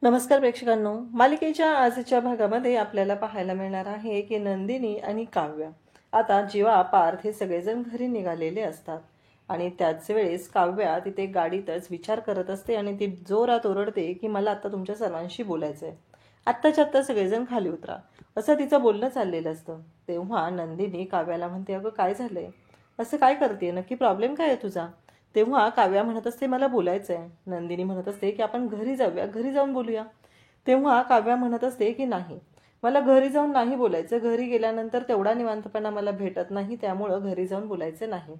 नमस्कार प्रेक्षकांनो, मालिकेच्या आजच्या भागामध्ये आपल्याला पाहायला मिळणार आहे की नंदिनी आणि काव्या आता जेव्हा पार्थ हे सगळेजण घरी निघालेले असतात आणि त्याच वेळेस काव्या तिथे गाडीतच विचार करत असते आणि ती जोरात ओरडते की मला आता तुमच्या सर्वांशी बोलायचंय. आत्ताच्या आत्ता सगळेजण खाली उतरा, असं तिचं बोलणं चाललेलं असतं. तेव्हा नंदिनी काव्याला म्हणते, अगं काय झालंय, असं काय करते, नक्की प्रॉब्लेम काय आहे तुझा. तेव्हा काव्या म्हणत असते, मला बोलायचं आहे. नंदिनी म्हणत असते की आपण घरी जाऊया, घरी जाऊन बोलूया. तेव्हा काव्या म्हणत असते की नाही, मला घरी जाऊन नाही बोलायचं, घरी गेल्यानंतर तेवढा निवांतपणा मला भेटत नाही, त्यामुळं घरी जाऊन बोलायचं नाही,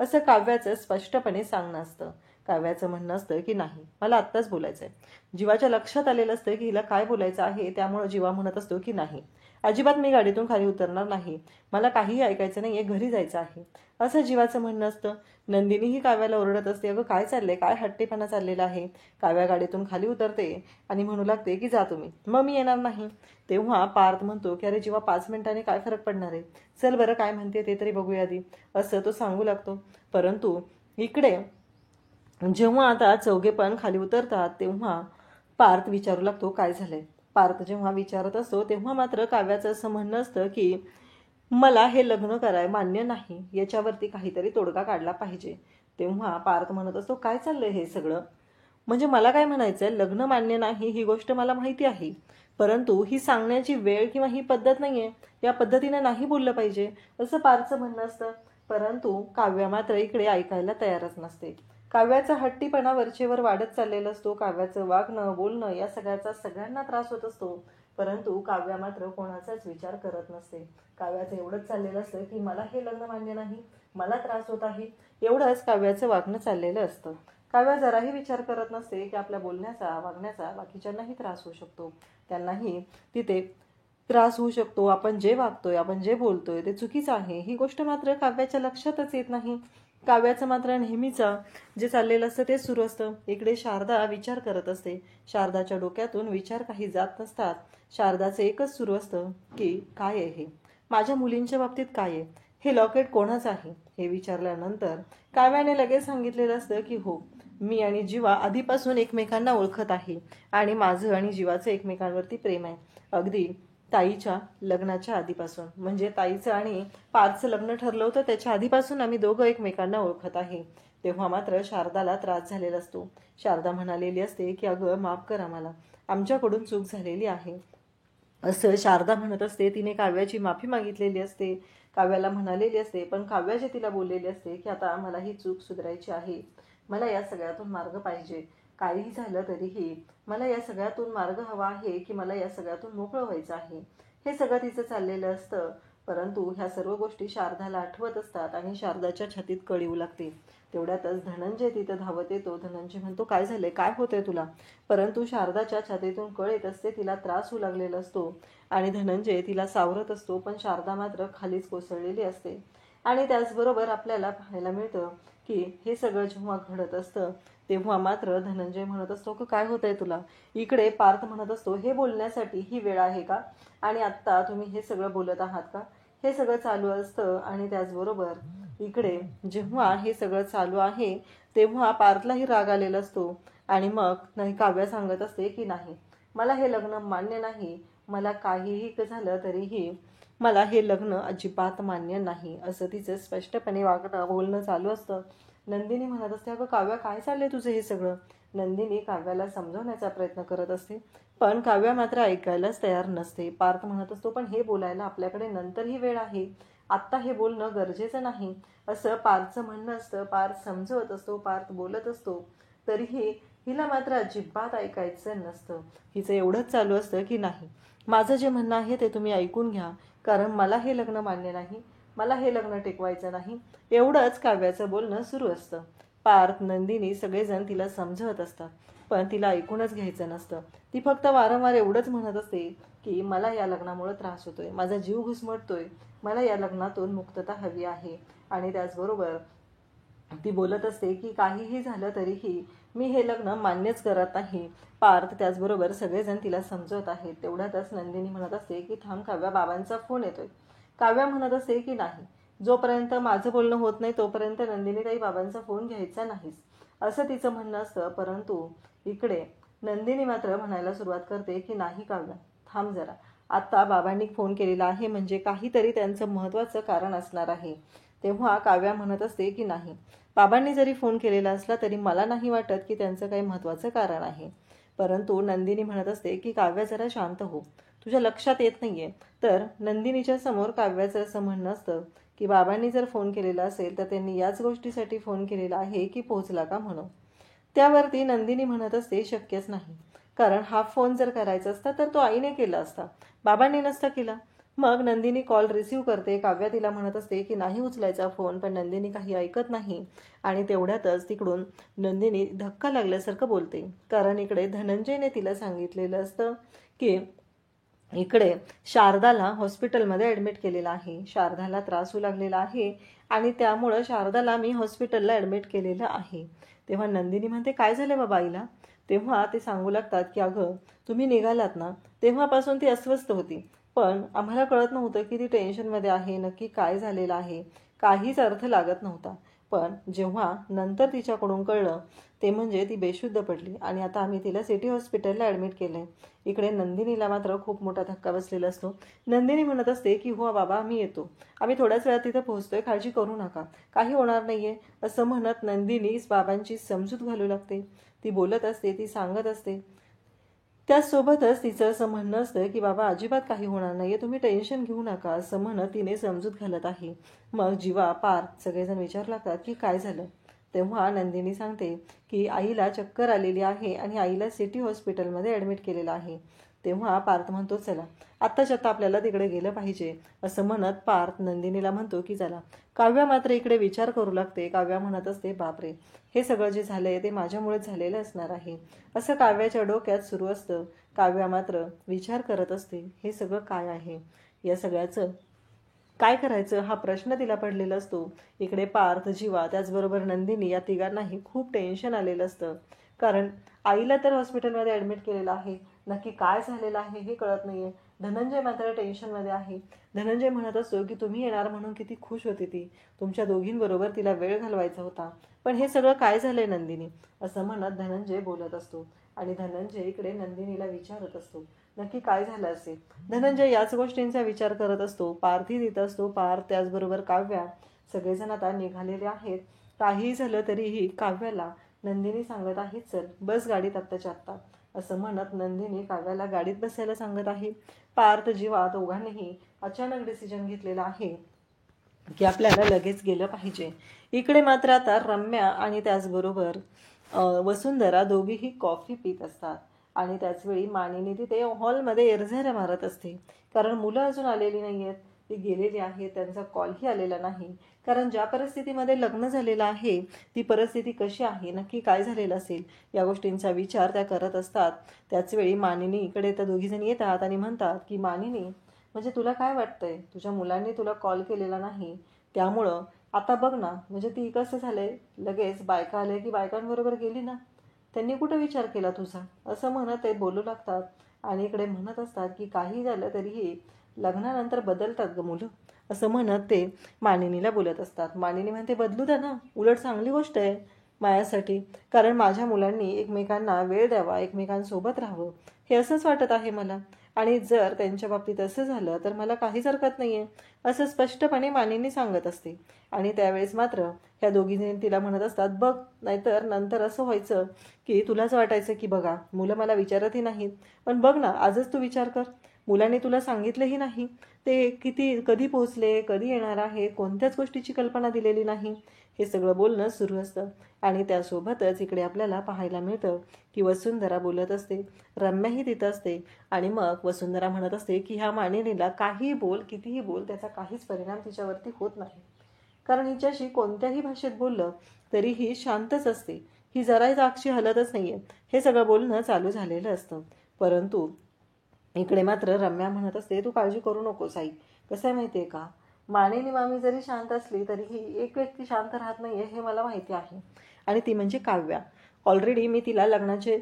असं काव्याचं स्पष्टपणे सांगणं असतं. काव्याचं म्हणणं असतं की नाही, मला आत्ताच बोलायचं आहे. जीवाच्या लक्षात आलेलं असतं की हिला काय बोलायचं आहे, त्यामुळं जीवा म्हणत असतो की नाही, अजिबात मी गाडीतून खाली उतरणार नाही, मला काहीही ऐकायचं नाही, घरी जायचं आहे, असं जीवाचं म्हणणं असतं. नंदिनी ही काव्याला ओरडत असते, अगं काय चाललंय, काय हट्टेपणा चाललेला आहे. काव्या गाडीतून खाली उतरते आणि म्हणू लागते की जा तुम्ही, मग मी येणार नाही. तेव्हा पार्थ म्हणतो की अरे जीवा, 5 मिनिटांनी काय फरक पडणार आहे, चल बरं काय म्हणते ते तरी बघूया आधी, असं तो सांगू लागतो. परंतु इकडे जेव्हा आता चौघे पण खाली उतरतात तेव्हा पार्थ विचारू लागतो काय झालंय. पार्थ जेव्हा विचारत असतो तेव्हा मात्र काव्याचं असं म्हणणं असतं की मला हे लग्न कराय मान्य नाही, याच्यावरती काहीतरी तोडगा काढला पाहिजे. तेव्हा पार्थ म्हणत असतो, काय चाललंय हे सगळं, म्हणजे मला काय म्हणायचंय, लग्न मान्य नाही ही गोष्ट मला माहिती आहे, परंतु ही सांगण्याची वेळ किंवा ही पद्धत नाहीये, या पद्धतीने नाही बोललं पाहिजे, असं पार्थचं म्हणणं असतं. परंतु काव्या मात्र इकडे ऐकायला तयारच नसते. काव्याचा हट्टीपणा वरचेवर वाढत चाललेला असतो. काव्याचं वागणं बोलणं या सगळ्याचा सगळ्यांना त्रास होत असतो, परंतु काव्या मात्र कोणाचाच विचार करत नसते. काव्याचं एवढंच चाललेलं असतं की मला हे लग्न मान्य नाही, मला त्रास होत आहे, एवढंच काव्याचं वागणं चाललेलं असतं. काव्या जराही विचार करत नसते की आपल्या बोलण्याचा वागण्याचा बाकीच्यांनाही त्रास होऊ शकतो, त्यांनाही तिथे त्रास होऊ शकतो. आपण जे वागतोय, आपण जे बोलतोय ते चुकीचं आहे, ही गोष्ट मात्र काव्याच्या लक्षातच येत नाही. काव्याचं मात्र नेहमीच जे चाललेलं असतं ते सुरू असतं. इकडे शारदा विचार करत असते, शारदाच्या डोक्यातून विचार काही जात नसतात. शारदाचं एकच सुरू असतं की काय आहे हे, माझ्या मुलींच्या बाबतीत काय आहे, हे लॉकेट कोणाचं आहे. हे विचारल्यानंतर काव्याने लगेच सांगितलेलं असतं की हो, मी आणि जीवा आधीपासून एकमेकांना ओळखत आहे आणि माझं आणि जीवाचं एकमेकांवरती प्रेम आहे, अगदी ताईच्या लग्नाच्या आधीपासून, म्हणजे ताईचं आणि पार्थचं लग्न ठरलं होतं त्याच्या आधीपासून आम्ही दोघं एकमेकांना ओळखत आहे. तेव्हा मात्र शारदाला त्रास झालेला असतो. शारदा म्हणालेली असते की अगं माफ कर आम्हाला, आमच्याकडून चूक झालेली आहे, असं शारदा म्हणत असते. तिने काव्याची माफी मागितलेली असते, काव्याला म्हणालेली असते, पण काव्या जे तिला बोललेली असते की आता मला ही चूक सुधारायची आहे, मला या सगळ्यातून मार्ग पाहिजे, काहीही झालं तरीही मला या सगळ्यातून मार्ग हवा आहे, की मला या सगळ्यातून मोकळं व्हायचं आहे, हे सगळं तिचं चाललेलं असतं. परंतु ह्या सर्व गोष्टी शारदाला आठवत असतात आणि शारदाच्या छातीत कळ येऊ लागते. तेवढ्यातच धनंजय तिथं धावत येतो. धनंजय म्हणतो, काय झालंय, काय होतंय तुला. परंतु शारदाच्या छातीतून कळ येत असते, तिला त्रास होऊ लागलेला असतो आणि धनंजय तिला सावरत असतो, पण शारदा मात्र खालीच कोसळलेली असते. आणि त्याचबरोबर आपल्याला पाहायला मिळतं की हे सगळं जेव्हा घडत असतं तेव्हा मात्र धनंजय म्हणत असतो की काय होतंय तुला. इकडे पार्थ म्हणत असतो, हे बोलण्यासाठी ही वेळ आहे का, आणि आत्ता तुम्ही हे सगळं बोलत आहात का, हे सगळं चालू असतं. आणि त्याचबरोबर इकडे जेव्हा हे सगळं चालू आहे तेव्हा पार्थलाही राग आलेला असतो आणि मग नाही, काव्या सांगत असते की नाही, मला हे लग्न मान्य नाही, मला काहीही झालं तरीही मला हे लग्न अजिबात मान्य नाही, असं तिचं स्पष्टपणे वागणं बोलणं चालू असतं. नंदिनी म्हणत असते, अगं काव्या काय चाललंय तुझं हे सगळं. नंदिनी काव्याला समजवण्याचा प्रयत्न करत असते, पण काव्या मात्र ऐकायलाच तयार नसते. पार्थ म्हणत असतो, पण हे बोलायला आपल्याकडे नंतरही वेळ आहे, आत्ता हे बोलणं गरजेचं नाही, असं पार्थचं म्हणणं असतं. पार्थ समजवत असतो, पार्थ बोलत असतो, तरीही हिला मात्र अजिबात ऐकायचं नसतं. हिचं एवढंच चालू असतं की नाही, माझं जे म्हणणं आहे ते तुम्ही ऐकून घ्या, कारण मला हे लग्न मान्य नाही, मला हे लग्न टिकवायचं नाही, एवढंच काव्याचं बोलणं सुरू असतं. पार्थ, नंदिनी सगळेजण तिला समजवत असतात, पण तिला ऐकूनच घ्यायचं नसतं. ती फक्त वारंवार एवढंच म्हणत असते की मला या लग्नामुळे त्रास होतोय, माझा जीव घुसमटतोय, मला या लग्नातून मुक्तता हवी आहे. आणि त्याचबरोबर ती बोलत असते की काहीही झालं तरीही मी हे लग्न मान्यच करत नाही. पार्थ त्याचबरोबर सगळेजण तिला समजवत आहेत. तेवढ्यातच नंदिनी म्हणत असते की थांब काव्या, बाबांचा फोन येतोय. काव्या म्हणत असते की नाही, जोपर्यंत माझं बोलणं होत नाही तोपर्यंत नंदिनी ताई बाबांचा फोन घ्यायचा नाहीस, असं तिचं म्हणणं असतं. परंतु इकडे नंदिनी मात्र म्हणायला सुरुवात करते की नाही काव्या, थांब जरा. आत्ता बाबांनी फोन केलेला आहे म्हणजे काहीतरी त्यांचं महत्त्वाचं कारण असणार आहे. तेव्हा काव्या म्हणत असते की नाही, बाबांनी जरी फोन केलेला असला तरी मला नाही वाटत की त्यांचं काही महत्त्वाचं कारण आहे. परंतु नंदिनी म्हणत असते की काव्या जरा शांत हो, तुझ्या लक्षात येत नाहीये. तर नंदिनीच्या समोर काव्याचं असं म्हणणं असतं की बाबांनी जर फोन केलेला असेल तर त्यांनी याच गोष्टीसाठी फोन केलेला आहे की पोहोचला का म्हणून. त्यावरती नंदिनी म्हणत असते शक्यच नाही, कारण हा फोन जर करायचा असता तर तो आईने केला असता, बाबांनी नसता केला. मग नंदिनी कॉल रिसीव्ह करते. काव्या तिला म्हणत असते की नाही उचलायचा फोन, पण नंदिनी काही ऐकत नाही. आणि तेवढ्यातच तिकडून नंदिनी धक्का लागल्यासारखं बोलते, कारण इकडे धनंजयने तिला सांगितलेलं असतं की इकडे शारदाला हॉस्पिटलमध्ये ॲडमिट केलेलं आहे, शारदाला त्रास होऊ लागलेला आहे आणि त्यामुळं शारदाला मी हॉस्पिटलला ॲडमिट केलेलं आहे. तेव्हा नंदिनी म्हणते काय झालं बाबा आईला. तेव्हा ते सांगू लागतात की अगं तुम्ही निघालात ना तेव्हापासून ती अस्वस्थ होती, पण आम्हाला कळत नव्हतं की ती टेन्शनमध्ये आहे, नक्की काय झालेलं आहे, काहीच अर्थ लागत नव्हता. पण जेव्हा नंतर तिच्याकडून कळलं ते म्हणजे ती बेशुद्ध पडली आणि आता आम्ही तिला सिटी हॉस्पिटलला ॲडमिट केलं आहे. इकडे नंदिनीला मात्र खूप मोठा धक्का बसलेला असतो. नंदिनी म्हणत असते की हो बाबा आम्ही येतो, आम्ही थोड्याच वेळात तिथं पोहोचतोय, काळजी करू नका, काही होणार नाही आहे असं म्हणत नंदिनी बाबांची समजूत घालू लागते. ती बोलत असते, ती सांगत असते. त्यासोबतच तिचं असं म्हणणं असतं की बाबा अजिबात काही होणार नाही आहे, तुम्ही टेन्शन घेऊ नका असं म्हणत तिने समजूत घालत आहे. मग जीवा पार्थ सगळेजण विचारू लागतात की काय झालं. तेव्हा नंदिनी सांगते की आईला चक्कर आलेली आहे आणि आईला सिटी हॉस्पिटलमध्ये ॲडमिट केलेलं आहे. तेव्हा पार्थ म्हणतो चला आत्ताच्या आत्ता आपल्याला तिकडे गेलं पाहिजे असं म्हणत पार्थ नंदिनीला म्हणतो की चला. काव्या मात्र इकडे विचार करू लागते. काव्या म्हणत असते बापरे, हे सगळं जे झालंय ते माझ्यामुळेच झालेलं असणार आहे असं काव्याच्या डोक्यात सुरू असतं. काव्या मात्र विचार करत असते हे सगळं काय आहे, या सगळ्याचं काय करायचं हा प्रश्न तिला पडलेला असतो. इकडे पार्थ, जीवा त्याचबरोबर नंदिनी या तिघांनाही खूप टेन्शन आलेलं असतं, कारण आईला तर हॉस्पिटलमध्ये ॲडमिट केलेलं आहे, नक्की काय झालेलं आहे हे कळत नाही आहे. धनंजय मात्र टेन्शनमध्ये आहे. धनंजय म्हणत असतो की तुम्ही येणार म्हणून किती खुश होती ती, तुमच्या दोघींबरोबर तिला वेळ घालवायचा होता, पण हे सगळं काय झालंय नंदिनी असं म्हणत धनंजय बोलत असतो. आणि धनंजय इकडे नंदिनीला विचारत असतो नक्की काय झालं असेल. धनंजय याच गोष्टींचा विचार करत असतो. पार्थही तिथं असतो. पार्थ त्याचबरोबर काव्या सगळेजण आता निघालेले आहेत. काहीही झालं तरीही काव्याला नंदिनी सांगत आहे चल बस गाडीत आत्ताच्या आत्ता असं म्हणत नंदिनी काव्याला गाडीत बसायला सांगत आहे. पार्थ, जीवा दोघांनीही अचानक डिसिजन घेतलेला आहे की आपल्याला लगेच गेलं पाहिजे. इकडे मात्र आता रम्या आणि त्याचबरोबर वसुंधरा दोघीही कॉफी पित असतात आणि त्याचवेळी मानिनी तिथे हॉलमध्ये एरझाऱ्या मारत असते, कारण मुलं अजून आलेली नाही आहेत, ती गेलेली आहे, त्यांचा कॉलही आलेला नाही. कारण ज्या परिस्थितीमध्ये लग्न झालेलं आहे ती परिस्थिती कशी आहे, नक्की काय झालेलं असेल या गोष्टींचा विचार त्या करत असतात. त्याचवेळी मानिनी इकडे त्या दोघीजणी येतात आणि म्हणतात की मानिनी म्हणजे तुला काय वाटतंय, तुझ्या मुलांनी तुला कॉल केलेला नाही त्यामुळं आता बघ ना, म्हणजे ती कसं झालंय लगेच बायका आले की बायकांबरोबर गेली ना, त्यांनी कुठं विचार केला तुझा असं म्हणत ते बोलू लागतात. आणि इकडे म्हणत असतात की काही झालं तरीही लग्नानंतर बदलतात ग मुलं असं म्हणत ते मानिनीला बोलत असतात. मानिनी म्हणते बदलू द्या ना, उलट चांगली गोष्ट आहे माझ्यासाठी, कारण माझ्या मुलांनी एकमेकांना वेळ द्यावा, एकमेकांसोबत राहावं हे असंच वाटत आहे मला, आणि जर त्यांच्या बाबतीत असं झालं तर मला काहीच हरकत नाही आहे असं स्पष्टपणे मानिनी सांगत असते. आणि त्यावेळेस मात्र ह्या दोघींनी तिला म्हणत असतात बघ, नाहीतर नंतर असं व्हायचं की तुलाच वाटायचं की बघा मुलं मला विचारतही नाहीत, पण बघ ना आजच तू विचार कर, मुलांनी तुला सांगितलंही नाही, ते किती कधी पोहोचले, कधी येणार आहे, कोणत्याच गोष्टीची कल्पना दिलेली नाही, हे सगळं बोलणं सुरू असतं. आणि त्यासोबतच इकडे आपल्याला पाहायला मिळतं की वसुंधरा बोलत असते, रम्याही तिथं असते. आणि मग वसुंधरा म्हणत असते की ह्या मानिनीला काहीही बोल, कितीही बोल, त्याचा काहीच परिणाम तिच्यावरती होत नाही, कारण हिच्याशी कोणत्याही भाषेत बोललं तरी ही शांतच असते, ही जराही जागची हलतच नाहीये. हे सगळं बोलणं चालू झालेलं असतं. परंतु इकडे मात्र रम्या म्हणत असते तू काळजी करू नकोस आई, कसं आहे माहिती आहे का, मानिनी मामी जरी शांत असली तरीही एक व्यक्ती शांत राहत नाहीये हे मला माहिती आहे, आणि ती म्हणजे काव्या. ऑलरेडी मी तिला लग्नाचे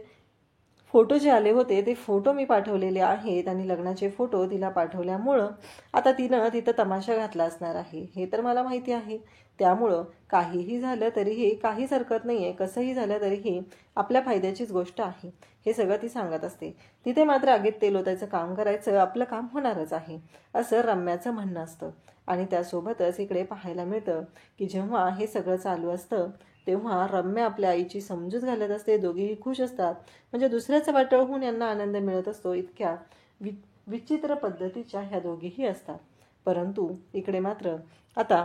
फोटो जे आले होते ते फोटो मी पाठवलेले आहेत आणि लग्नाचे फोटो तिला पाठवल्यामुळं आता तिनं तिथं तमाशा घातला असणार आहे हे तर मला माहिती आहे. त्यामुळं काहीही झालं तरीही काहीच हरकत नाही आहे, कसंही झालं तरीही आपल्या फायद्याचीच गोष्ट आहे हे सगळं ती सांगत असते. तिथे मात्र आगीत तेल ओतायचं काम करायचं, आपलं काम होणारच आहे असं रम्याचं म्हणणं असतं. आणि त्यासोबतच इकडे पाहायला मिळतं की जेव्हा हे सगळं चालू असतं तेव्हा रम्या आपल्या आईची समजूत घालत असते. दोघेही खुश असतात, म्हणजे दुसऱ्याचं वाटळ होऊन यांना आनंद मिळत असतो. इतक्या विचित्र पद्धतीच्या ह्या दोघीही असतात. परंतु इकडे मात्र आता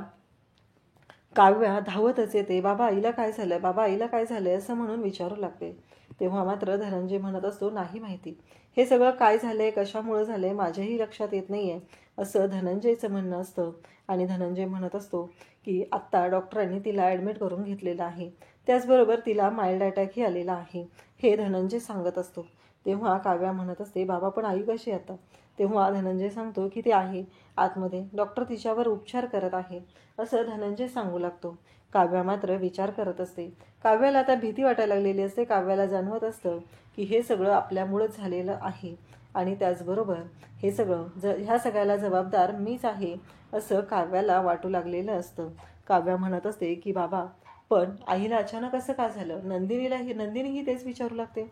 काव्या धावतच येते. बाबा आईला काय झालं, बाबा आईला काय झालंय असं म्हणून विचारू लागते. तेव्हा मात्र धनंजय म्हणत असतो, नाही माहिती हे सगळं काय झालंय, कशामुळे झालंय, माझ्याही लक्षात येत नाहीये असं धनंजयचं म्हणणं असतं. आणि धनंजय म्हणत असतो की आत्ता डॉक्टरांनी तिला ॲडमिट करून घेतलेलं आहे, त्याचबरोबर तिला माइल्ड अटॅकही आलेला आहे हे धनंजय सांगत असतो. तेव्हा काव्या म्हणत असते, बाबा पण आई कशी आता? तेव्हा धनंजय सांगतो की ते आहे आतमध्ये, डॉक्टर तिच्यावर उपचार करत आहे असं धनंजय सांगू लागतो. काव्या मात्र विचार करत असते. काव्याला आता भीती वाटायला लागलेली असते. काव्याला जाणवत असतं की हे सगळं आपल्यामुळंच झालेलं आहे आणि त्याचबरोबर हे सगळं ह्या सगळ्याला जबाबदार मीच आहे असं काव्याला वाटू लागलेलं असतं. काव्या म्हणत असते की बाबा पण आईला अचानक असं का झालं, नंदिनीही तेच विचारू लागते.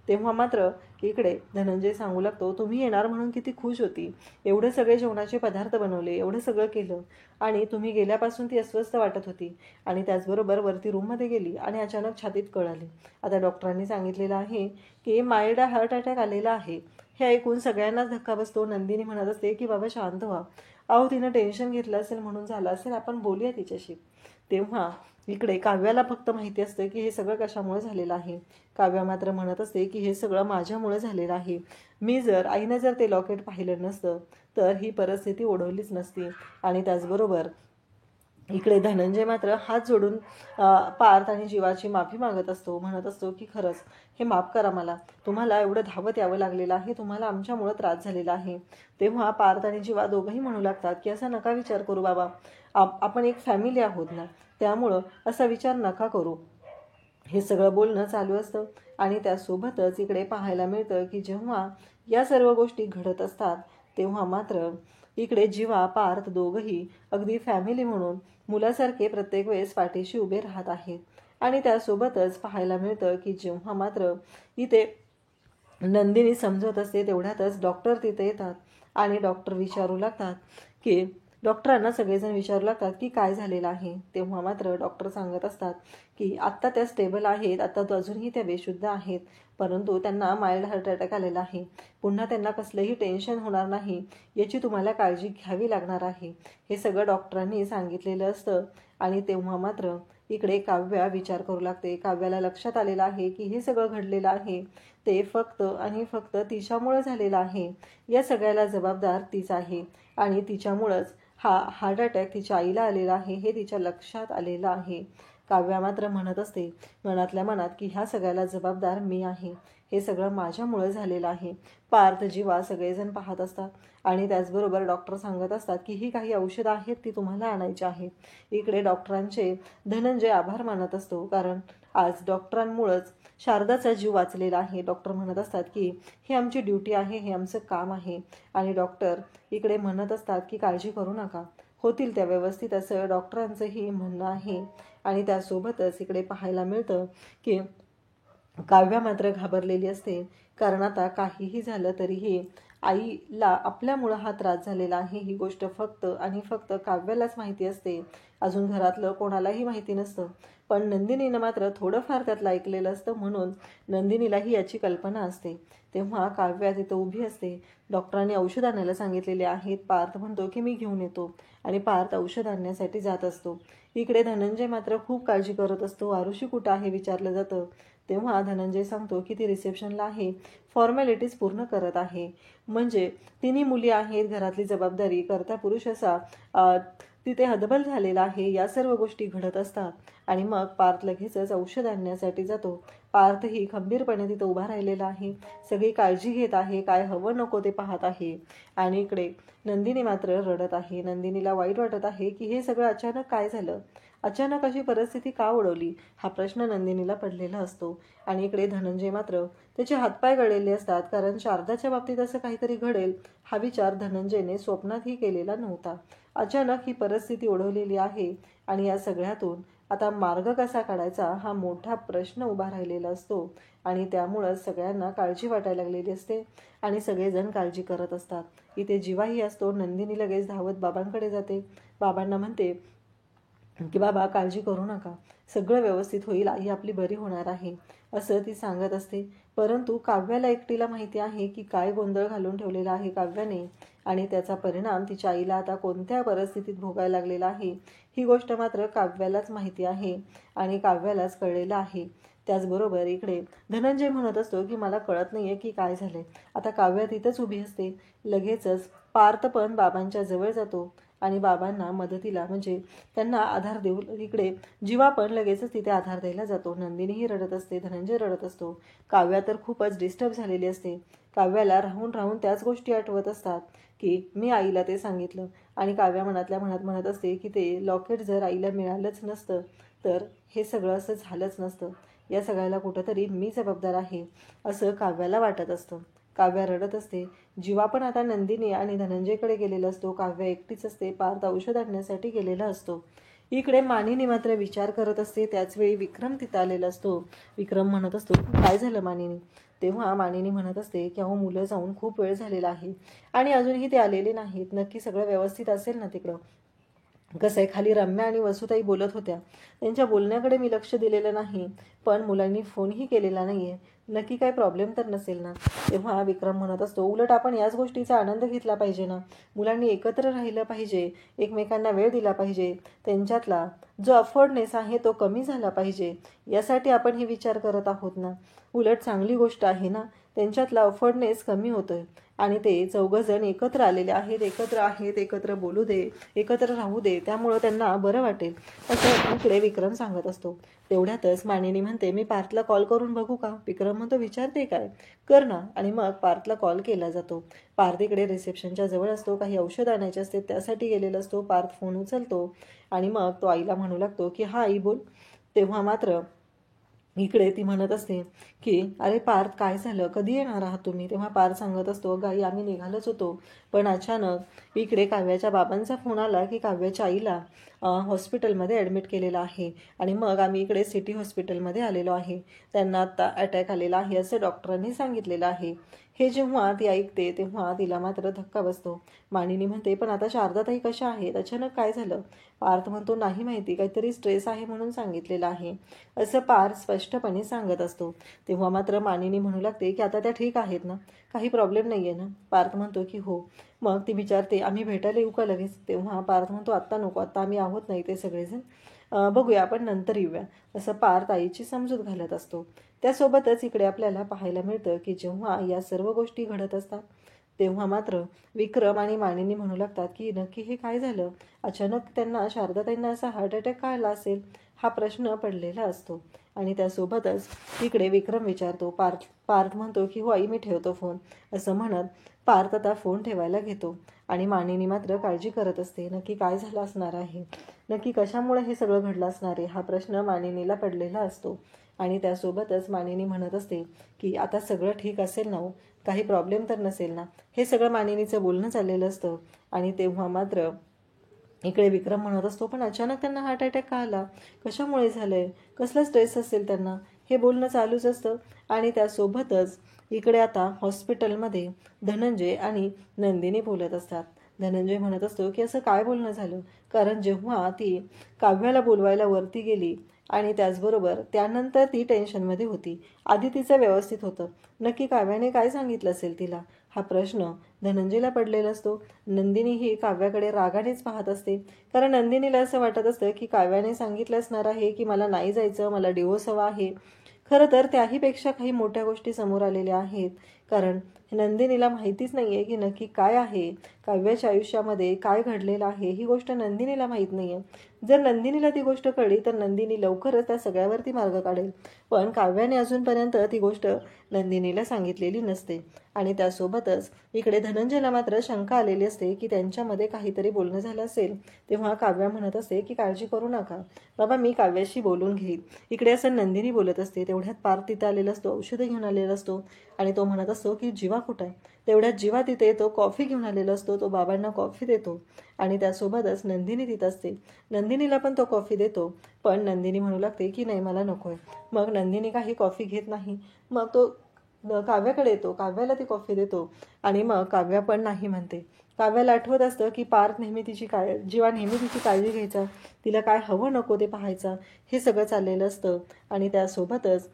तेव्हा मात्र इकडे धनंजय सांगू लागतो, तुम्ही येणार म्हणून किती खुश होती, एवढे सगळे जेवणाचे पदार्थ बनवले, एवढं सगळं केलं आणि तुम्ही गेल्यापासून ती अस्वस्थ वाटत होती आणि त्याचबरोबर वरती रूममध्ये गेली आणि अचानक छातीत कळ आली. आता डॉक्टरांनी सांगितलेलं आहे की माइल्ड हार्ट अटॅक आलेला आहे. हे ऐकून सगळ्यांनाच धक्का बसतो. नंदिनी म्हणत असते की बाबा शांत व्हा, अहो तिनं टेन्शन घेतलं असेल म्हणून झालं असेल, आपण बोलूया तिच्याशी. तेव्हा इकडे काव्याला फक्त माहिती असते की हे सगळं कशामुळे झालेलं आहे. काव्या मात्र म्हणत असते की हे सगळं माझ्यामुळे झालेलं आहे. आईनं जर ते लॉकेट पाहिलं नसतं तर ही परिस्थिती ओढवलीच नसती. आणि त्याचबरोबर इकडे धनंजय मात्र हात जोडून पार्थ आणि जीवाची माफी मागत असतो. म्हणत असतो की खरंच हे माफ करा, मला तुम्हाला एवढं धावत यावं लागलेलं आहे, तुम्हाला आमच्यामुळं त्रास झालेला आहे. तेव्हा पार्थ आणि जीवा दोघंही म्हणू लागतात की असा नका विचार करू बाबा, आपण एक फॅमिली आहोत ना, त्यामुळं असा विचार नका करू. हे सगळं बोलणं चालू असतं. आणि त्यासोबतच इकडे पाहायला मिळतं की जेव्हा या सर्व गोष्टी घडत असतात तेव्हा मात्र इकडे जीवा पार्थ दोघंही अगदी फॅमिली म्हणून मुलासारखे प्रत्येक वेळेस पाठीशी उभे राहत आहेत. आणि त्यासोबतच पाहायला मिळतं की जेव्हा मात्र इथे नंदिनी समजत असते तेवढ्यातच डॉक्टर तिथे येतात आणि डॉक्टर विचारू लागतात की डॉक्टरांना सगळेजण विचारू लागतात की काय झालेलं आहे. तेव्हा मात्र डॉक्टर सांगत असतात की आत्ता त्या स्टेबल आहेत, आता तो अजूनही त्या बेशुद्ध आहेत, परंतु त्यांना माइल्ड हार्ट अटॅक आलेला आहे. पुन्हा त्यांना कसलंही टेन्शन होणार नाही याची तुम्हाला काळजी घ्यावी लागणार आहे, हे सगळं डॉक्टरांनी सांगितलेलं असतं. आणि तेव्हा मात्र इकडे काव्या विचार करू लागते. काव्याला लक्षात आलेलं आहे की हे सगळं घडलेलं आहे ते फक्त आणि फक्त तिच्यामुळं झालेलं आहे. या सगळ्याला जबाबदार तीच आहे आणि तिच्यामुळंच हा हार्ट अटॅक तिच्या आईला आलेला आहे हे तिच्या लक्षात आलेलं आहे. काव्या मात्र म्हणत असते मनातल्या मनात की ह्या सगळ्याला जबाबदार मी आहे, हे सगळं माझ्यामुळं झालेलं आहे. पार्थ जीवा सगळेजण पाहत असतात आणि त्याचबरोबर डॉक्टर सांगत असतात की ही काही औषधं आहेत ती तुम्हाला आणायची आहेत. इकडे डॉक्टरांचे धनंजय आभार मानत असतो, कारण आज डॉक्टरांमुळंच शारदाचा जीव वाचलेला आहे. डॉक्टर म्हणत असतात की ही आमची ड्युटी आहे, हे आमचं काम आहे. आणि डॉक्टर इकडे म्हणत असतात की काळजी करू नका, होतील त्या व्यवस्थित असं डॉक्टरांचंही म्हणणं आहे. आणि त्यासोबतच इकडे पाहायला मिळतं की काव्या मात्र घाबरलेली असते, कारण आता काहीही झालं तरीही आईला आपल्यामुळं हा त्रास झालेला आहे ही गोष्ट फक्त आणि फक्त काव्यालाच माहिती असते, अजून घरातलं कोणालाही माहिती नसतं. पण नंदिनीनं मात्र थोडंफार त्यातलं ऐकलेलं असतं, म्हणून नंदिनीलाही याची कल्पना असते. तेव्हा काव्या तिथं उभी असते. डॉक्टरांनी औषध आणायला सांगितलेले आहेत. पार्थ म्हणतो की मी घेऊन येतो आणि पार्थ औषध आणण्यासाठी जात असतो. इकडे धनंजय मात्र खूप काळजी करत असतो. आरुषी कुठं आहे विचारलं जातं. तेव्हा धनंजय सांगतो की ती रिसेप्शनला आहे, फॉर्मॅलिटीज पूर्ण करत आहे. म्हणजे तिन्ही मुली आहेत, घरातली जबाबदारी करता पुरुष असा तिथे हतबल झालेला आहे. या सर्व गोष्टी घडत असतात आणि मग पार्थ लगेचच औषध आणण्यासाठी जातो. पार्थही खंबीरपणे तिथं उभा राहिलेला आहे, सगळी काळजी घेत आहे, काय हवं नको ते पाहत आहे. आणि इकडे नंदिनी मात्र रडत आहे. नंदिनीला वाईट वाटत आहे की हे सगळं अचानक काय झालं अचानक अशी परिस्थिती का ओढवली, हा प्रश्न नंदिनीला पडलेला असतो. आणि इकडे धनंजय मात्र त्याचे हातपाय गळलेले असतात, कारण शारदाच्या बाबतीत असं काहीतरी घडेल हा विचार धनंजयने स्वप्नातही केलेला नव्हता. अचानक ही परिस्थिती ओढवलेली आहे आणि या सगळ्यातून आता मार्ग कसा काढायचा हा मोठा प्रश्न उभा राहिलेला असतो. आणि त्यामुळं सगळ्यांना काळजी वाटायला लागलेली असते आणि सगळेजण काळजी करत असतात. इथे जीवाही असतो. नंदिनी लगेच धावत बाबांकडे जाते. बाबांना म्हणते की बाबा काळजी करू नका, सगळं व्यवस्थित होईल, आई आपली बरी होणार आहे, असं ती सांगत असते. परंतु काव्याला एकटीला माहिती आहे की काय गोंधळ घालून ठेवलेला आहे काव्याने आणि त्याचा परिणाम तिच्या आईला आता कोणत्या परिस्थितीत भोगायला लागलेला आहे ही गोष्ट मात्र काव्यालाच माहिती आहे आणि काव्यालाच कळलेलं आहे. त्याचबरोबर इकडे धनंजय म्हणत असतो की मला कळत नाहीये की काय झालंय. आता काव्या तिथंच उभी असते. लगेचच पार्थ पण बाबांच्या जवळ जातो आणि बाबांना मदतीला म्हणजे त्यांना आधार देऊ इकडे जीवा पण लगेचच तिथे आधार द्यायला जातो. नंदिनीही रडत असते, धनंजय रडत असतो. काव्या तर खूपच डिस्टर्ब झालेली असते. काव्याला राहून राहून त्याच गोष्टी आठवत असतात की मी आईला ते सांगितलं आणि काव्या मनातल्या मनात म्हणत असते की ते लॉकेट जर आईला मिळालंच नसतं तर हे सगळं असं झालंच नसतं. या सगळ्याला कुठंतरी मी जबाबदार आहे असं काव्याला वाटत असतं. काव्या रडत असते. जीवा पण आता नंदिनी आणि धनंजयकडे गेलेला असतो. काव्या एकटीच असते. पार्थ औषध आणण्यासाठी गेलेला असतो. इकडे मानिनी मात्र विचार करत असते. त्याचवेळी विक्रम तिथं आलेला असतो. विक्रम म्हणत असतो काय झालं मानिनी. तेव्हा मानिनी म्हणत असते की अहो मुलं जाऊन खूप वेळ झालेला आहे आणि अजूनही ते आलेले नाहीत. नक्की सगळं व्यवस्थित असेल ना तिकडं. कसं आहे, खाली रम्या आणि वसुताई बोलत होत्या. त्यांच्या बोलण्याकडे मी लक्ष दिलेलं नाही, पण मुलांनी फोनही केलेला नाहीये. नक्की काय प्रॉब्लेम तर नसेल ना. तेव्हा विक्रम म्हणत असतो उलट आपण याच गोष्टीचा आनंद घेतला पाहिजे ना. मुलांनी एकत्र राहिलं पाहिजे, एकमेकांना वेळ दिला पाहिजे, त्यांच्यातला जो अफवर्डनेस आहे तो कमी झाला पाहिजे, यासाठी आपण हे विचार करत आहोत ना. उलट चांगली गोष्ट आहे ना. त्यांच्यातला अफवर्डनेस कमी होतोय आणि ते चौघजण एकत्र आलेले आहेत, एकत्र बोलू दे, एकत्र राहू दे, त्यामुळं त्यांना बरं वाटेल, असं इकडे विक्रम सांगत असतो. तेवढ्यातच मानिनी म्हणते मी पार्थला कॉल करून बघू का. विक्रम म्हणतो विचारते काय, कर ना. आणि मग पार्थला कॉल केला जातो. पार्थ इकडे रिसेप्शनच्या जवळ असतो. काही औषध आणायचे असते त्यासाठी गेलेला असतो. पार्थ फोन उचलतो आणि मग तो आईला म्हणू लागतो की हा आई बोल. तेव्हा मात्र इकडे ती म्हणत असते की अरे पार्थ काय झालं, कधी येणार आहात तुम्ही. तेव्हा पार्थ सांगत असतो गाई आम्ही निघालोच होतो, पण अचानक इकडे काव्याच्या बाबांचा फोन आला की काव्याच्या आईला हॉस्पिटलमध्ये ॲडमिट केलेलं आहे आणि मग आम्ही इकडे सिटी हॉस्पिटलमध्ये आलेलो आहे. त्यांना आत्ता अटॅक आलेला आहे असं डॉक्टरांनी सांगितलेलं आहे. हे जेव्हा ती ऐकते तेव्हा तिला मात्र धक्का बसतो. मानिनी म्हणते पण आता शारदाताई कशा आहेत, अचानक काय झालं. पार्थ म्हणतो नाही माहिती, काहीतरी स्ट्रेस आहे म्हणून सांगितलेलं आहे, असं पार्थ स्पष्टपणे सांगत असतो. तेव्हा मात्र मानिनी म्हणू लागते की आता त्या ठीक आहेत ना, काही प्रॉब्लेम नाही आहे ना. पार्थ म्हणतो की हो. मग ती विचारते आम्ही भेटायला येऊ का लगेच. तेव्हा पार्थ म्हणतो आत्ता नको, आत्ता आम्ही आहोत नाही ते सगळेजण, बघूया आपण नंतर येऊया, असं पार्थ आईची समजूत घालत असतो. त्यासोबतच इकडे आपल्याला पाहायला मिळतं की जेव्हा या सर्व गोष्टी घडत असतात तेव्हा मात्र विक्रम आणि मानिनी म्हणू लागतात की नक्की हे काय झालं, अचानक त्यांना शारदाताईंना असा हार्ट अटॅक का आला असेल, हा प्रश्न पडलेला असतो. आणि त्यासोबतच इकडे विक्रम विचारतो. पार्थ म्हणतो की हो आई मी ठेवतो फोन, असं म्हणत पार्थ आता फोन ठेवायला घेतो. आणि मानिनी मात्र काळजी करत असते. नक्की काय झालं असणार आहे, नक्की कशामुळे हे सगळं घडलं असणार आहे, हा प्रश्न मानिनीला पडलेला असतो. आणि त्यासोबतच मानिनी म्हणत असते की आता सगळं ठीक असेल ना, काही प्रॉब्लेम तर नसेल ना. हे सगळं मानिनीचं बोलणं चाललेलं असतं. आणि तेव्हा मात्र इकडे विक्रम म्हणत असतो पण अचानक त्यांना हार्ट अटॅक का आला, कशामुळे झालंय, कसला स्ट्रेस असेल त्यांना, हे बोलणं चालूच असतं. आणि त्यासोबतच इकडे आता हॉस्पिटलमध्ये धनंजय आणि नंदिनी बोलत असतात. धनंजय म्हणत असतो की असं काय बोलणं झालं, कारण जेव्हा ती काव्याला बोलवायला वरती गेली आणि त्याचबरोबर त्यानंतर ती टेन्शनमध्ये होती, आधी तिचं व्यवस्थित होतं, नक्की काव्याने काय सांगितलं असेल तिला, हा प्रश्न धनंजयला पडलेला असतो. नंदिनी ही काव्याकडे रागानेच पाहत असते, कारण नंदिनीला असं वाटत असतं की काव्याने सांगितलं असणार आहे की मला नाही जायचं, मला डिवोर्स हवा आहे. खरं तर त्याहीपेक्षा काही मोठ्या गोष्टी समोर आलेल्या आहेत, कारण नंदिनीला माहितीच नाही आहे की नक्की काय आहे, काव्याच्या आयुष्यामध्ये काय घडलेलं आहे ही गोष्ट नंदिनीला माहीत नाही आहे. जर नंदिनीला ती गोष्ट कळली तर नंदिनी लवकरच त्या सगळ्यावरती मार्ग काढेल, पण काव्याने अजूनपर्यंत ती गोष्ट नंदिनीला सांगितलेली नसते. आणि त्यासोबतच इकडे धनंजयला मात्र शंका आलेली असते की त्यांच्यामध्ये काहीतरी बोलणं झालं असेल. तेव्हा काव्या म्हणत असते की काळजी करू नका बाबा, मी काव्याशी बोलून घेईल. इकडे असं नंदिनी बोलत असते. तेवढ्यात पार्थ तिथं आलेला असतो, औषधं घेऊन आलेला असतो आणि तो म्हणत असतो की जीवा कुठं आहे. तेवढ्यात जीवा तिथे येतो, कॉफी घेऊन आलेला असतो. तो बाबांना कॉफी देतो आणि त्यासोबतच नंदिनी तिथं असते. नंदिनीला पण तो कॉफी देतो, पण नंदिनी म्हणू लागते की नाही मला नको आहे. मग नंदिनी काही कॉफी घेत नाही. मग तो काव्याकडे येतो, काव्याला ती कॉफी देतो आणि मग काव्या पण नाही म्हणते. काव्याला आठवत असतं की पार्थ नेहमी तिची जीवा नेहमी तिची काळजी घ्यायचा, तिला काय हवं नको ते पाहायचा, हे सगळं चाललेलं असतं. आणि त्यासोबतच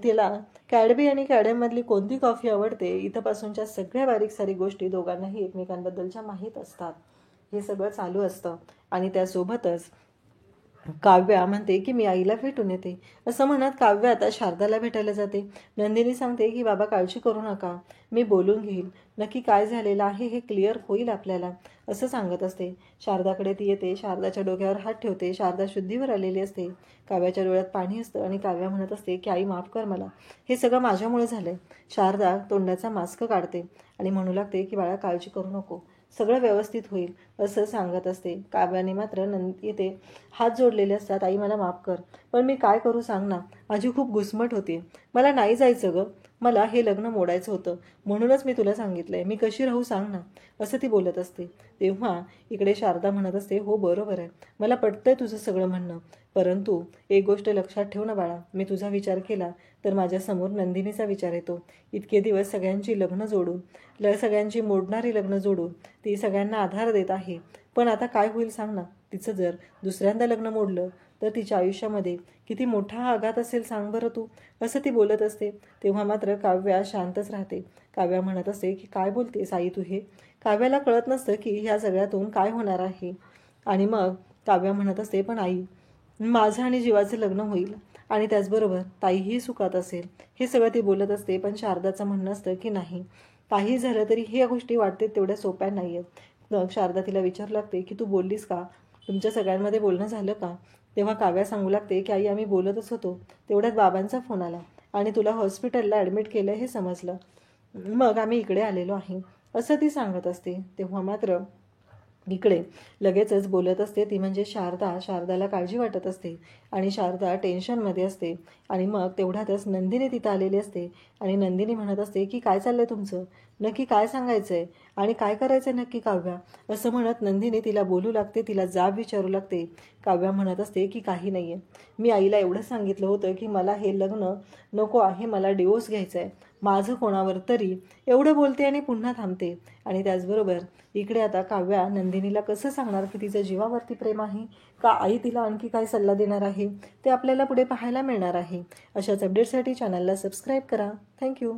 तिला कॅडबी आणि कॅडममधली कोणती कॉफी आवडते इथंपासूनच्या सगळ्या बारीक सारीक गोष्टी दोघांनाही एकमेकांबद्दलच्या माहीत असतात. हे सगळं चालू असतं. आणि त्यासोबतच काव्या म्हणते की मी आईला भेटून येते. असं म्हणत काव्या आता शारदाला भेटायला जाते. नंदिनी सांगते की बाबा काळजी करू नका, मी बोलून घेईल, नक्की काय झालेलं आहे हे क्लिअर होईल आपल्याला, असं सांगत असते. शारदाकडे ती येते, शारदाच्या डोक्यावर हात ठेवते. शारदा शुद्धीवर आलेली असते. काव्याच्या डोळ्यात पाणी असतं आणि काव्या म्हणत असते की आई माफ कर मला, हे सगळं माझ्यामुळे झालंय. शारदा तोंडाचा मास्क काढते आणि म्हणू लागते की बाळा काळजी करू नको, सगळं व्यवस्थित होईल, असं सांगत असते. काव्याने मात्र येते, हात जोडलेले असतात. आई मला माफ कर, पण मी काय करू सांग ना, माझी खूप घुसमट होती, मला नाही जायचं गं, मला हे लग्न मोडायचं होतं, म्हणूनच मी तुला सांगितलंय, मी कशी राहू सांग ना, असं ती बोलत असते. तेव्हा इकडे शारदा म्हणत असते हो बरोबर आहे, मला पटतंय तुझं सगळं म्हणणं, परंतु एक गोष्ट लक्षात ठेव ना बाळा, मी तुझा विचार केला तर माझ्यासमोर नंदिनीचा विचार येतो. इतके दिवस सगळ्यांची लग्न जोडून, सगळ्यांची मोडणारी लग्न जोडून ती सगळ्यांना आधार देत आहे, पण आता काय होईल सांग ना, तिचं जर दुसऱ्यांदा लग्न मोडलं तर तिच्या आयुष्यामध्ये किती मोठा आघात असेल सांग बरं तू, असं ती बोलत असते. तेव्हा मात्र काव्या शांतच राहते. काव्या म्हणत असते की काय बोलतेस आई तू हे. काव्याला कळत नसतं की ह्या सगळ्यातून काय होणार आहे. आणि मग काव्या म्हणत असते पण आई, माझं आणि जीवाचं लग्न होईल आणि त्याचबरोबर ताईही सुखात असेल, हे सगळं ती बोलत असते. पण शारदाचं म्हणणं असतं की नाही, काही झालं तरी ह्या गोष्टी वाटते तेवढ्या सोप्या नाही आहेत. मग शारदा तिला विचारू लागते की तू बोललीस का, तुमच्या सगळ्यांमध्ये बोलणं झालं का. तेव्हा काव्या सांगू लागते की आई आम्ही बोलतच होतो, तेवढ्यात बाबांचा फोन आला आणि तुला हॉस्पिटलला ॲडमिट केलं हे समजलं, मग आम्ही इकडे आलेलो आहे, असं ती सांगत असते. तेव्हा मात्र इकडे लगेचच बोलत असते ती म्हणजे शारदा. शारदाला काळजी वाटत असते आणि शारदा टेन्शनमध्ये असते. आणि मग तेवढ्यातच नंदिनी तिथं आलेली असते आणि नंदिनी म्हणत असते की काय चाललंय तुमचं, नक्की काय सांगायचं आहे आणि काय करायचं आहे नक्की काव्या, असं म्हणत नंदिनी तिला बोलू लागते, तिला जाब विचारू लागते. काव्या म्हणत असते की काही नाही आहे, मी आईला एवढं सांगितलं होतं की मला हे लग्न नको आहे, मला डिवोर्स घ्यायचा आहे, माझं कोणावर तरी, एवढं बोलते आणि पुन्हा थांबते. आणि त्याचबरोबर इकडे आता काव्या नंदिनीला कसं सांगणार की तिचं जीवावरती प्रेम आहे का आई तिला आणखी काय सल्ला देणार आहे, ते आपल्याला पुढे पाहायला मिळणार आहे. अशाच अपडेटसाठी चॅनलला सबस्क्राईब करा. थँक्यू.